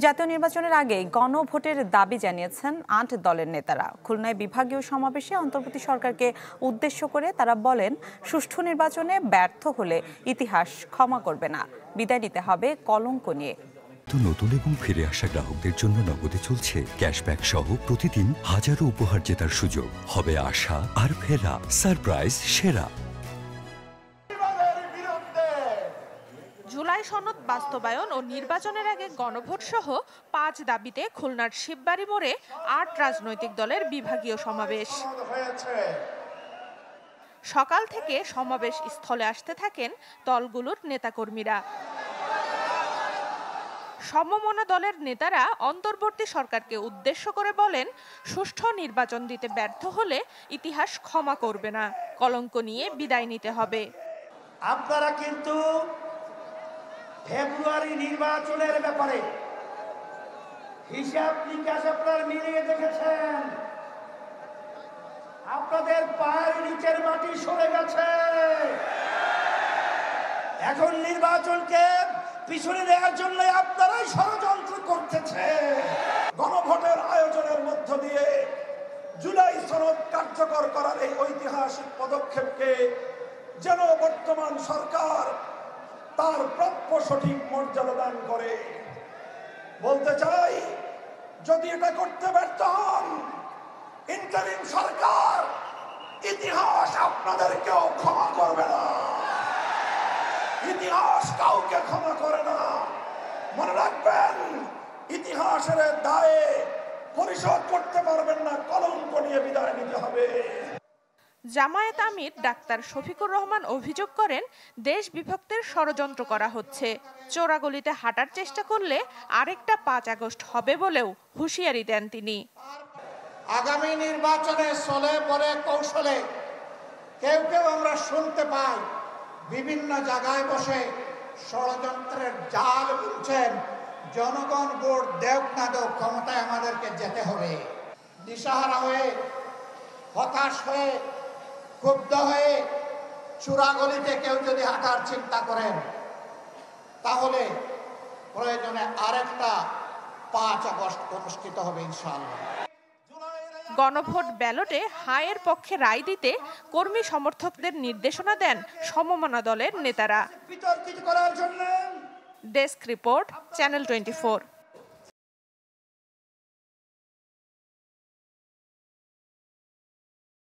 জাতীয় নির্বাচনের আগে গণভোটের দাবি জানিয়েছেন ৮ দলের নেতারা। খুলনায় বিভাগীয় সমাবেশে অন্তর্বর্তী সরকারকে উদ্দেশ্য করে তারা বলেন, সুষ্ঠু নির্বাচনে ব্যর্থ হলে ইতিহাস ক্ষমা করবে না, বিদায় নিতে হবে কলঙ্ক নিয়ে। নতুন এবং ফিরে আসা গ্রাহকদের জন্য নগদে চলছে ক্যাশব্যাক সহ প্রতিদিন হাজারো উপহার জেতার সুযোগ। হবে আশা আর ফেরা, সারপ্রাইজ সেরা। জুলাই সনদ বাস্তবায়ন ও নির্বাচনের আগে গণভোট সহ ৫ দাবিতে খুলনার শিববাড়ি মোড়ে ৮ রাজনৈতিক দলের বিভাগীয় সমাবেশ। সকাল থেকে সমাবেশ স্থলে আসতে থাকেন দলগুলোর নেতাকর্মীরা। সমমনা দলের নেতারা অন্তর্বর্তী সরকারকে উদ্দেশ্য করে বলেন, সুষ্ঠু নির্বাচন দিতে ব্যর্থ হলে ইতিহাস ক্ষমা করবে না, কলঙ্ক নিয়ে বিদায় নিতে হবে। আপনারা কিন্তু ফেব্রুয়ারি নির্বাচনের ব্যাপারে হিসাব নিকাশ আপনারা মিলিয়ে দেখেছেন। আপনাদের পায়ের নিচের মাটি সরে গেছে। এখন নির্বাচনকে পিছনে দেওয়ার জন্য আপনারাই ষড়যন্ত্র করতেছে। গণভোটের আয়োজনের মধ্য দিয়ে জুলাই সনদ কার্যকর করার এই ঐতিহাসিক পদক্ষেপকে যেন বর্তমান সরকার তার প্রাপ্য সঠিক মর্যাদা দান করে। বলতে চাই, যদি এটা করতে ব্যর্থ হন, ইন্টারিম সরকার, ইতিহাস আপনাদেরকেও ক্ষমা করবে না। ইতিহাস কাউকে ক্ষমা করে না। মনে রাখবেন, ইতিহাসের দায়ে পরিশোধ করতে পারবেন না, কলঙ্ক নিয়ে বিদায় নিতে হবে। জামায়াত আমির ডাক্তার শফিকুর রহমান অভিযোগ করেন, দেশ বিভক্তের ষড়যন্ত্র করা হচ্ছে। চোরাগলিতে হাঁটার চেষ্টা করলে আরেকটা ৫ আগস্ট হবে বলেও হুঁশিয়ারি দেন তিনি। আগামী নির্বাচনে চলে পরে কৌশলে কেউ কেউ আমরা শুনতে পাই বিভিন্ন জায়গায় বসে ষড়যন্ত্রের জাল বুনছেন। জনগণ ভোট দেখ না দেখ, ক্ষমতায় আমাদেরকে যেতে হবে। দিশাহারা হয়ে, হতাশ হয়ে, ক্ষুব্ধ হয়ে চূড়াগলিতে কেউ যদি হাঁটার চিন্তা করেন, তাহলে প্রয়োজনে আরেকটা ৫ আগস্ট অনুষ্ঠিত হবে ইনশাআল্লাহ। গণভোট ব্যালটে হায়ের পক্ষে রায় দিতে কর্মী সমর্থকদের নির্দেশনা দেন সমমনা দলের নেতারা। Desk report, channel 24।